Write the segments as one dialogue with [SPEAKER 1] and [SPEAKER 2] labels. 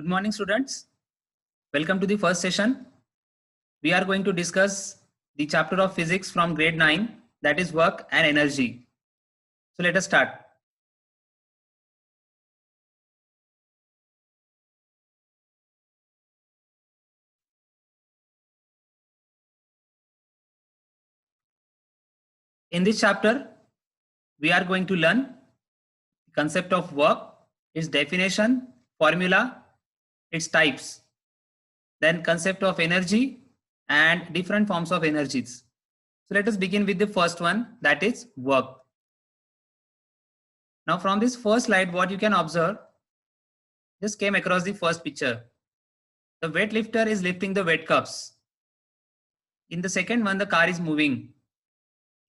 [SPEAKER 1] Good morning, students. Welcome to the first session. We are going to discuss the chapter of physics from grade 9, that is work and energy. So let us start. In this chapter, we are going to learn the concept of work, its definition, formula, its types, then concept of energy and different forms of energies. So let us begin with the first one, that is work. Now from this first slide, what you can observe, just came across the first picture. The weightlifter is lifting the weight cups. In the second one, the car is moving.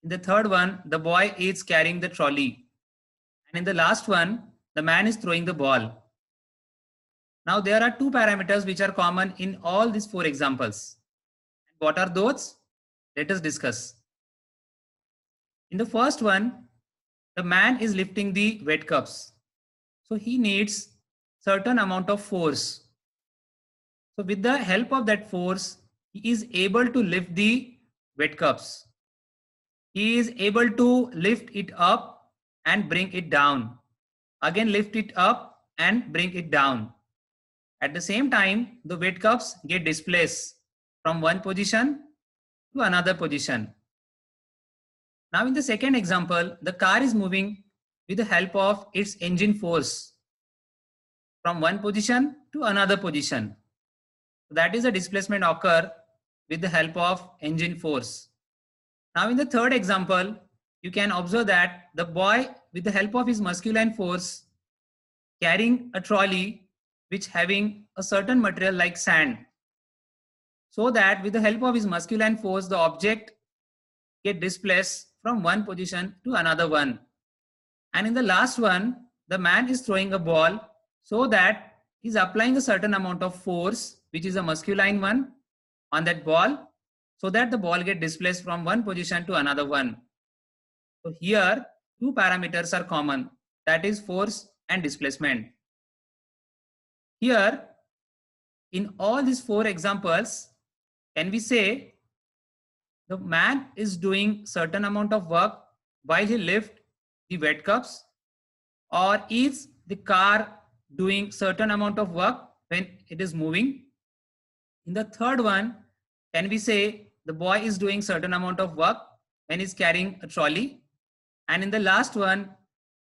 [SPEAKER 1] In the third one, the boy is carrying the trolley. And in the last one, the man is throwing the ball. Now there are two parameters which are common in all these four examples. What are those? Let us discuss. In the first one, the man is lifting the weight cups. So he needs certain amount of force. So with the help of that force, he is able to lift the weight cups. He is able to lift it up and bring it down. Again, lift it up and bring it down. At the same time, the weight cups get displaced from one position to another position. Now in the second example, the car is moving with the help of its engine force from one position to another position. That is a displacement occur with the help of engine force. Now in the third example, you can observe that the boy with the help of his masculine force carrying a trolley which having a certain material like sand. So that with the help of his masculine force, the object get displaced from one position to another one. And in the last one, the man is throwing a ball so that he's applying a certain amount of force, which is a masculine one, on that ball, so that the ball get displaced from one position to another one. So here, two parameters are common, that is force and displacement. Here, in all these four examples, can we say the man is doing certain amount of work while he lifts the weight cups, or is the car doing certain amount of work when it is moving? In the third one, can we say the boy is doing certain amount of work when he's carrying a trolley? And in the last one,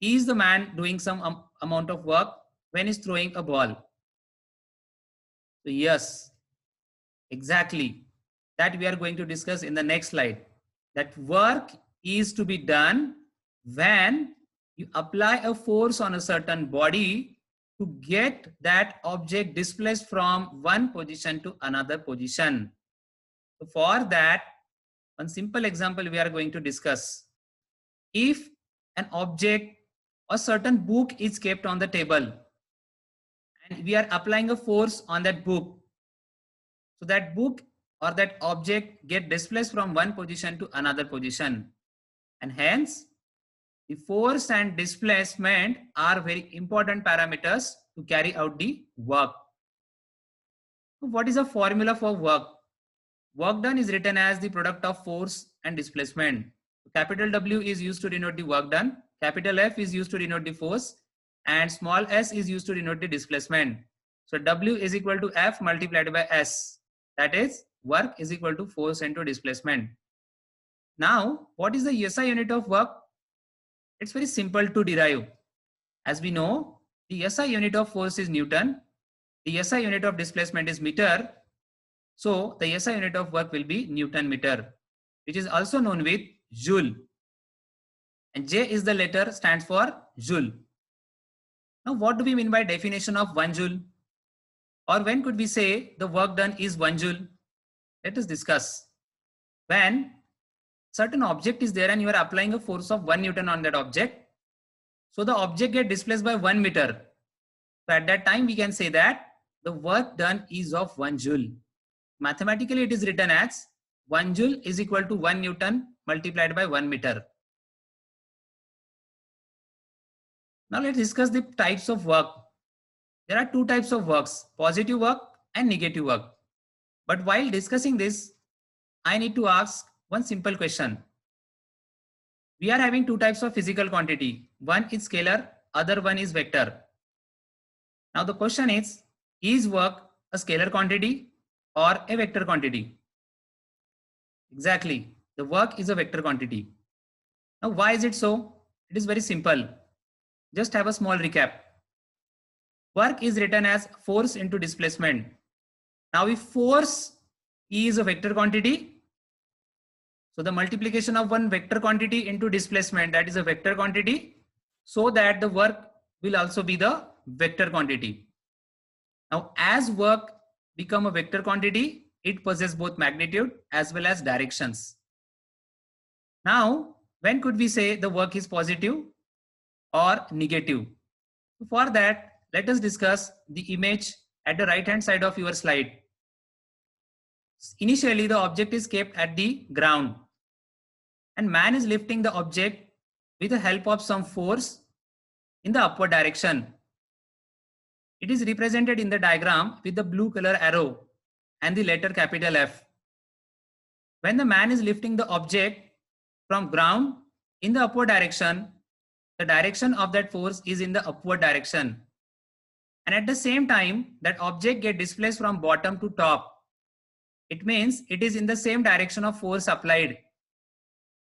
[SPEAKER 1] is the man doing some amount of work when he's throwing a ball? So yes, exactly. That we are going to discuss in the next slide. That work is to be done when you apply a force on a certain body to get that object displaced from one position to another position. So for that, one simple example we are going to discuss. If an object or certain book is kept on the table and we are applying a force on that book, so that book or that object get displaced from one position to another position, and hence the force and displacement are very important parameters to carry out the work. So what is the formula for work? Work done is written as the product of force and displacement. Capital W is used to denote the work done, capital F is used to denote the force, and small s is used to denote the displacement. So W is equal to F multiplied by S. That is, work is equal to force into displacement. Now, what is the SI unit of work? It's very simple to derive. As we know, the SI unit of force is Newton, the SI unit of displacement is meter. So the SI unit of work will be Newton meter, which is also known with joule. And J is the letter stands for joule. Now, what do we mean by definition of 1 joule? Or when could we say the work done is 1 joule? Let us discuss. When certain object is there and you are applying a force of 1 Newton on that object, so the object get displaced by 1 meter. So at that time we can say that the work done is of 1 joule. Mathematically it is written as 1 joule is equal to 1 Newton multiplied by 1 meter. Now let's discuss the types of work. There are two types of works, positive work and negative work. But while discussing this, I need to ask one simple question. We are having two types of physical quantity. One is scalar, other one is vector. Now the question is work a scalar quantity or a vector quantity? Exactly. The work is a vector quantity. Now why is it so? It is very simple. Just have a small recap. Work is written as force into displacement. Now if force is a vector quantity, so the multiplication of one vector quantity into displacement, that is a vector quantity, so that the work will also be the vector quantity. Now as work become a vector quantity, it possesses both magnitude as well as directions. Now when could we say the work is positive or negative? For that, let us discuss the image at the right hand side of your slide. Initially, the object is kept at the ground and man is lifting the object with the help of some force in the upward direction. It is represented in the diagram with the blue color arrow and the letter capital F. When the man is lifting the object from ground in the upward direction, the direction of that force is in the upward direction. And at the same time, that object gets displaced from bottom to top. It means it is in the same direction of force applied.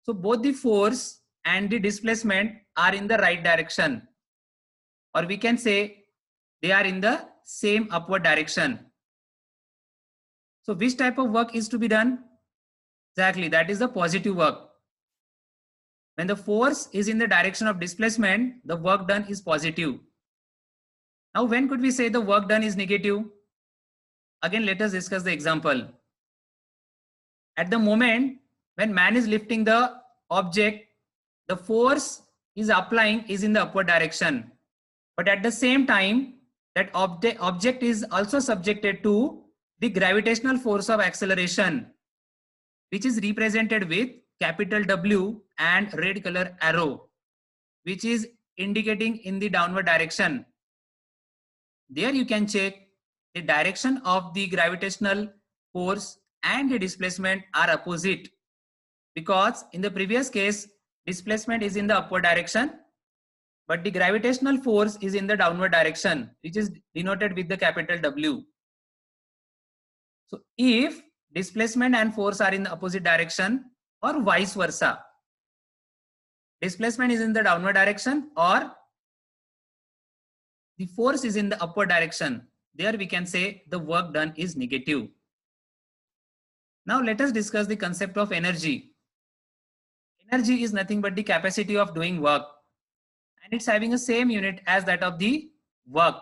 [SPEAKER 1] So both the force and the displacement are in the right direction, or we can say they are in the same upward direction. So which type of work is to be done? Exactly, that is the positive work. When the force is in the direction of displacement, the work done is positive. Now when could we say the work done is negative? Again, let us discuss the example. At the moment when man is lifting the object, the force is applying is in the upward direction. But at the same time, that object is also subjected to the gravitational force of acceleration, which is represented with capital W and red color arrow, which is indicating in the downward direction. There you can check the direction of the gravitational force and the displacement are opposite, because in the previous case displacement is in the upward direction but the gravitational force is in the downward direction, which is denoted with the capital W. So if displacement and force are in the opposite direction or vice versa, displacement is in the downward direction or the force is in the upward direction, there we can say the work done is negative. Now let us discuss the concept of energy. Energy is nothing but the capacity of doing work, and it's having the same unit as that of the work.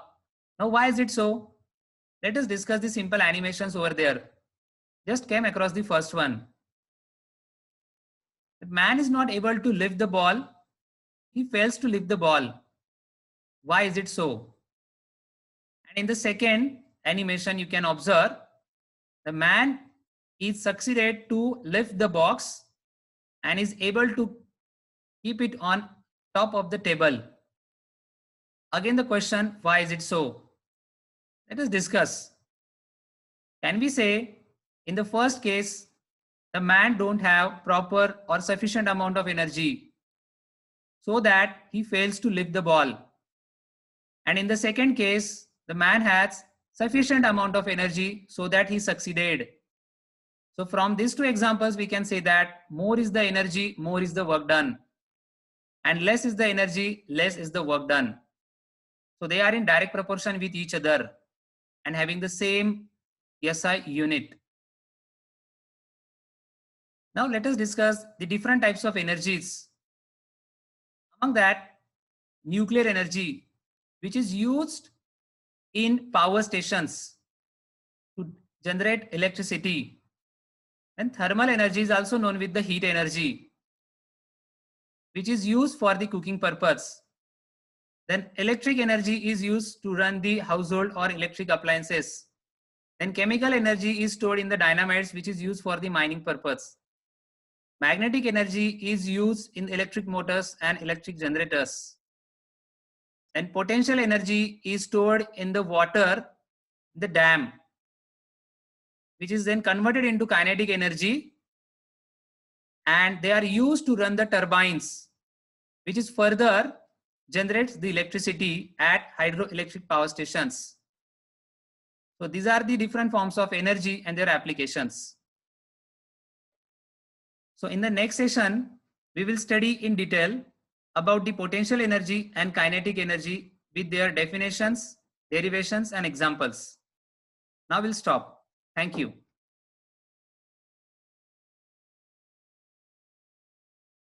[SPEAKER 1] Now why is it so? Let us discuss the simple animations over there. Just came across the first one. The man is not able to lift the ball. He fails to lift the ball. Why is it so? And in the second animation, you can observe the man is succeeded to lift the box and is able to keep it on top of the table. Again the question, why is it so? Let us discuss. Can we say in the first case the man don't have proper or sufficient amount of energy so that he fails to lift the ball, and in the second case the man has sufficient amount of energy so that he succeeded? So from these two examples we can say that more is the energy, more is the work done, and less is the energy, less is the work done. So they are in direct proportion with each other and having the same SI unit. Now let us discuss the different types of energies. Among that, nuclear energy, which is used in power stations to generate electricity. And thermal energy is also known with the heat energy, which is used for the cooking purpose. Then electric energy is used to run the household or electric appliances. Then chemical energy is stored in the dynamites, which is used for the mining purpose. Magnetic energy is used in electric motors and electric generators. And potential energy is stored in the water, the dam, which is then converted into kinetic energy, and they are used to run the turbines, which is further generates the electricity at hydroelectric power stations. So these are the different forms of energy and their applications. So in the next session, we will study in detail about the potential energy and kinetic energy with their definitions, derivations, and examples. Now we'll stop. Thank you.